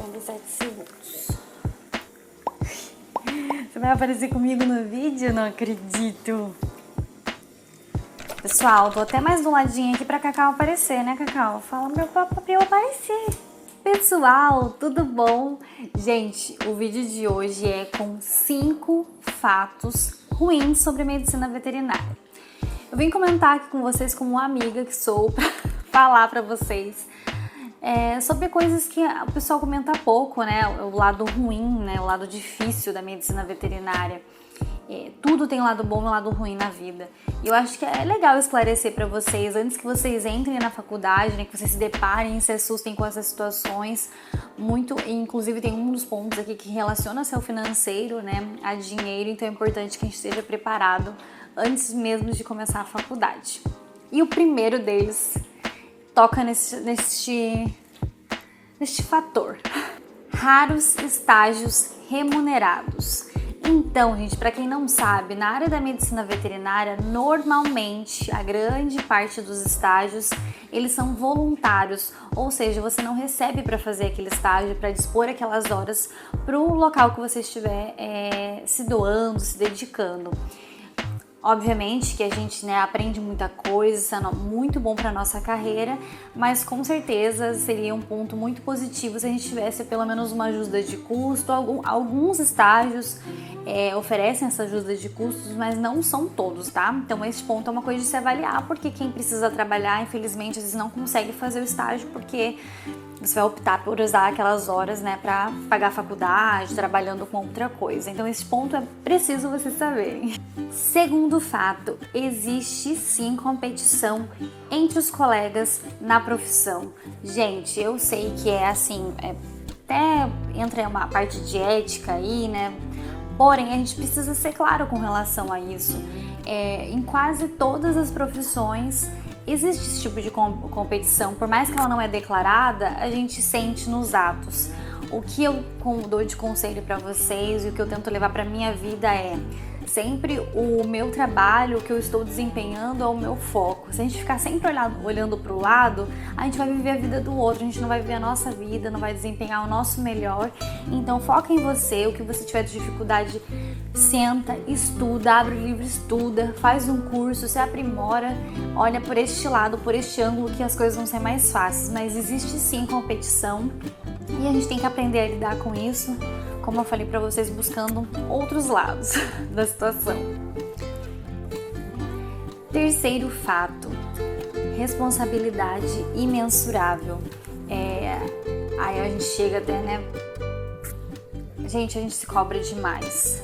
57 segundos. Você vai aparecer comigo no vídeo? Não acredito. Pessoal, tô até mais do ladinho aqui pra Cacau aparecer, né, Cacau? Fala pra eu aparecer. Pessoal, tudo bom? Gente, o vídeo de hoje é com 5 fatos ruins sobre medicina veterinária. Eu vim comentar aqui com vocês como uma amiga que sou pra falar pra vocês sobre coisas que o pessoal comenta pouco, né? O lado ruim, né? O lado difícil da medicina veterinária. Tudo tem um lado bom e um lado ruim na vida. E eu acho que é legal esclarecer para vocês, antes que vocês entrem na faculdade, né, que vocês se deparem e se assustem com essas situações. Inclusive tem um dos pontos aqui que relaciona-se ao financeiro, né, a dinheiro, então é importante que a gente esteja preparado antes mesmo de começar a faculdade. E o primeiro deles toca neste fator. Raros estágios remunerados. Então, gente, para quem não sabe, na área da medicina veterinária, normalmente, a grande parte dos estágios, eles são voluntários, ou seja, você não recebe para fazer aquele estágio, para dispor aquelas horas para o local que você estiver se doando, se dedicando. Obviamente que a gente, né, aprende muita coisa, isso é muito bom para nossa carreira, mas com certeza seria um ponto muito positivo se a gente tivesse pelo menos uma ajuda de custo. Alguns estágios oferecem essa ajuda de custos, mas não são todos, tá? Então esse ponto é uma coisa de se avaliar, porque quem precisa trabalhar, infelizmente, às vezes não consegue fazer o estágio, porque você vai optar por usar aquelas horas, né, para pagar a faculdade, trabalhando com outra coisa. Então esse ponto é preciso vocês saberem. Segundo fato, existe sim competição entre os colegas na profissão. Gente, eu sei que é assim, até entra uma parte de ética aí, né? Porém, a gente precisa ser claro com relação a isso. Em quase todas as profissões existe esse tipo de competição, por mais que ela não é declarada, a gente sente nos atos. O que eu dou de conselho para vocês e o que eu tento levar para minha vida é sempre o meu trabalho, o que eu estou desempenhando é o meu foco. Se a gente ficar sempre olhando para o lado, a gente vai viver a vida do outro, a gente não vai viver a nossa vida, não vai desempenhar o nosso melhor. Então foca em você, o que você tiver de dificuldade, senta, estuda, abre o livro, estuda, faz um curso, se aprimora, olha por este lado, por este ângulo que as coisas vão ser mais fáceis. Mas existe sim competição e a gente tem que aprender a lidar com isso, como eu falei para vocês, buscando outros lados da situação. Terceiro fato, responsabilidade imensurável. Aí a gente chega até, né? Gente, a gente se cobra demais.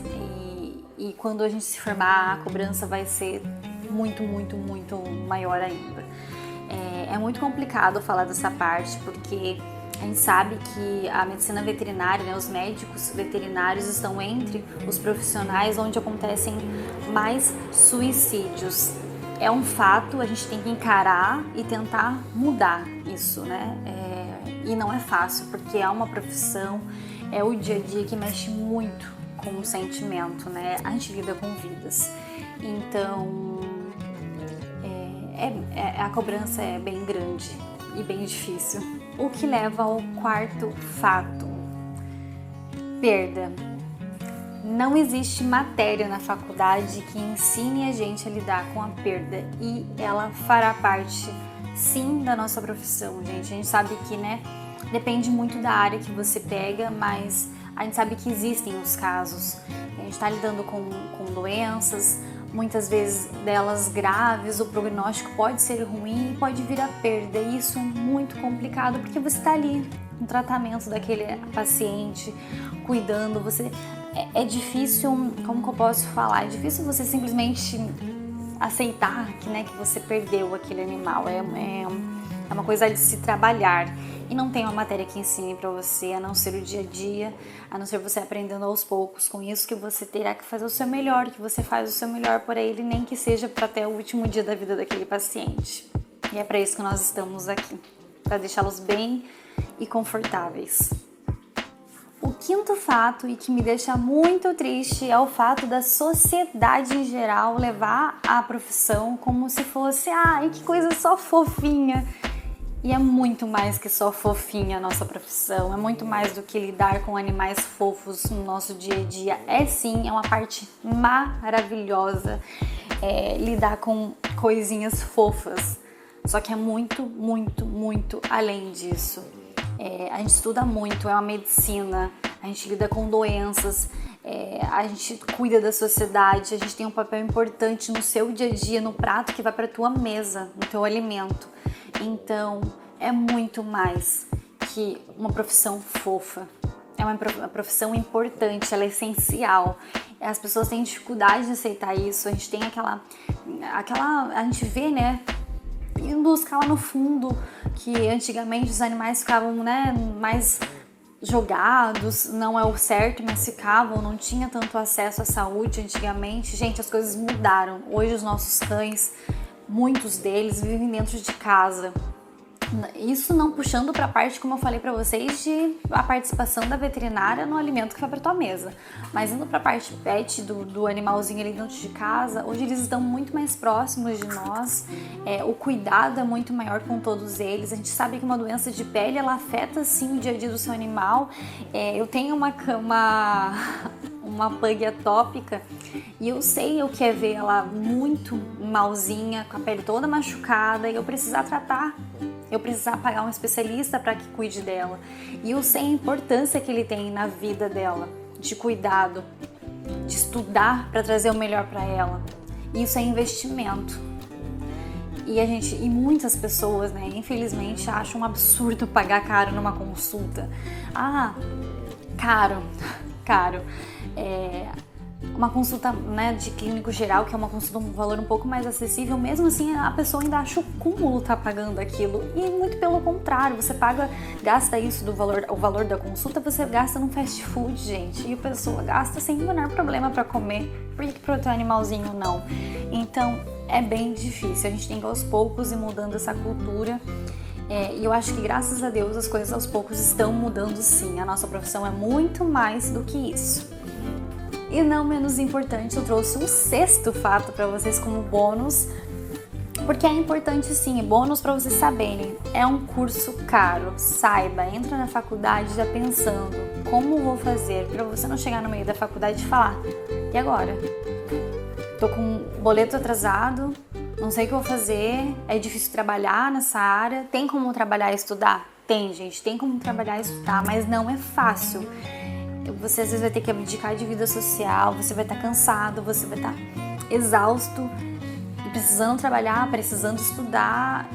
E quando a gente se formar, a cobrança vai ser muito, muito, muito maior ainda. É muito complicado falar dessa parte, porque a gente sabe que a medicina veterinária, né, os médicos veterinários estão entre os profissionais onde acontecem mais suicídios. É um fato, a gente tem que encarar e tentar mudar isso, né? E não é fácil, porque é uma profissão, é o dia a dia que mexe muito com o sentimento, né? A gente lida com vidas. Então, a cobrança é bem grande e bem difícil. O que leva ao quarto fato: perda. Não existe matéria na faculdade que ensine a gente a lidar com a perda, e ela fará parte sim da nossa profissão, gente. A gente sabe que, né, depende muito da área que você pega, mas a gente sabe que existem os casos. A gente está lidando com doenças, muitas vezes delas graves, o prognóstico pode ser ruim e pode vir a perda. E isso é muito complicado, porque você está ali no tratamento daquele paciente, cuidando. É difícil, como que eu posso falar? É difícil você simplesmente aceitar que você perdeu aquele animal. É uma coisa de se trabalhar. E não tem uma matéria que ensine para você, a não ser o dia a dia, a não ser você aprendendo aos poucos com isso, que você terá que fazer o seu melhor, que você faz o seu melhor por ele, nem que seja para até o último dia da vida daquele paciente. E é para isso que nós estamos aqui, para deixá-los bem e confortáveis. O quinto fato, e que me deixa muito triste, é o fato da sociedade em geral levar a profissão como se fosse, que coisa só fofinha. E é muito mais que só fofinha a nossa profissão, é muito mais do que lidar com animais fofos no nosso dia a dia. É sim, é uma parte maravilhosa lidar com coisinhas fofas, só que é muito, muito, muito além disso. A gente estuda muito, é uma medicina, a gente lida com doenças, a gente cuida da sociedade, a gente tem um papel importante no seu dia a dia, no prato que vai para a tua mesa, no teu alimento. Então, é muito mais que uma profissão fofa. É uma profissão importante, ela é essencial. As pessoas têm dificuldade de aceitar isso. A gente tem a gente vê, né, indo buscar lá no fundo que antigamente os animais ficavam, né, mais jogados, não é o certo, mas ficavam, não tinha tanto acesso à saúde antigamente. Gente, as coisas mudaram. Hoje os nossos cães, muitos deles vivem dentro de casa. Isso não puxando para a parte, como eu falei para vocês, de a participação da veterinária no alimento que vai para tua mesa, mas indo para a parte pet do animalzinho ali dentro de casa. Hoje eles estão muito mais próximos de nós, o cuidado é muito maior com todos eles. A gente sabe que uma doença de pele, ela afeta sim o dia a dia do seu animal. Eu tenho uma pug atópica e eu sei o que é ver ela muito malzinha, com a pele toda machucada, e eu precisar tratar. Eu precisar pagar um especialista para que cuide dela. E eu sei a importância que ele tem na vida dela, de cuidado, de estudar para trazer o melhor para ela. Isso é investimento. E muitas pessoas, né, infelizmente, acham um absurdo pagar caro numa consulta. Caro. Uma consulta, né, de clínico geral, que é uma consulta um valor um pouco mais acessível, mesmo assim a pessoa ainda acha o cúmulo tá pagando aquilo. E muito pelo contrário, você gasta isso o valor da consulta, você gasta num fast food, gente, e a pessoa gasta sem o menor problema para comer. Por que pro teu animalzinho não? Então é bem difícil, a gente tem que aos poucos ir mudando essa cultura. E eu acho que, graças a Deus, as coisas aos poucos estão mudando sim. A nossa profissão é muito mais do que isso. E não menos importante, eu trouxe um sexto fato para vocês como bônus, porque é importante sim, bônus para vocês saberem. É um curso caro, saiba, entra na faculdade já pensando como vou fazer, para você não chegar no meio da faculdade e falar: e agora? Tô com um boleto atrasado, não sei o que eu vou fazer, é difícil trabalhar nessa área. Tem como trabalhar e estudar? Tem, gente, tem como trabalhar e estudar, mas não é fácil. Você às vezes vai ter que abdicar de vida social, você vai estar cansado, você vai estar exausto, precisando trabalhar, precisando estudar.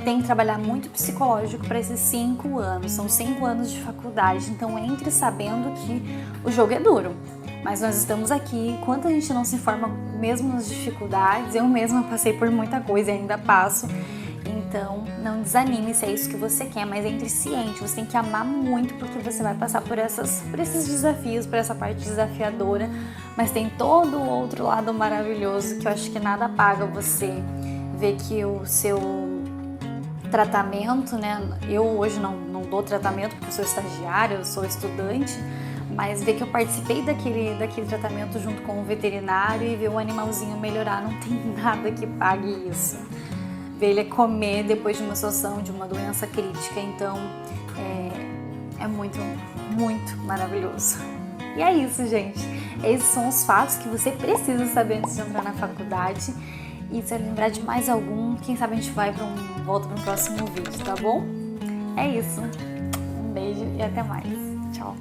Tem que trabalhar muito psicológico para esses 5 anos, são 5 anos de faculdade, então entre sabendo que o jogo é duro. Mas nós estamos aqui, enquanto a gente não se informa mesmo nas dificuldades, eu mesma passei por muita coisa e ainda passo. Então, não desanime se é isso que você quer, mas entre ciente, você tem que amar muito, porque você vai passar por esses desafios, por essa parte desafiadora, mas tem todo o outro lado maravilhoso que eu acho que nada paga você ver que o seu tratamento, né? Eu hoje não dou tratamento porque eu sou estagiária, eu sou estudante, mas ver que eu participei daquele tratamento junto com o veterinário e ver o animalzinho melhorar, não tem nada que pague isso. Ver ele comer depois de uma situação, de uma doença crítica, então é muito, muito maravilhoso. E é isso, gente. Esses são os fatos que você precisa saber antes de entrar na faculdade. E se lembrar de mais algum, quem sabe a gente volta para um próximo vídeo, tá bom? É isso. Um beijo e até mais. Tchau.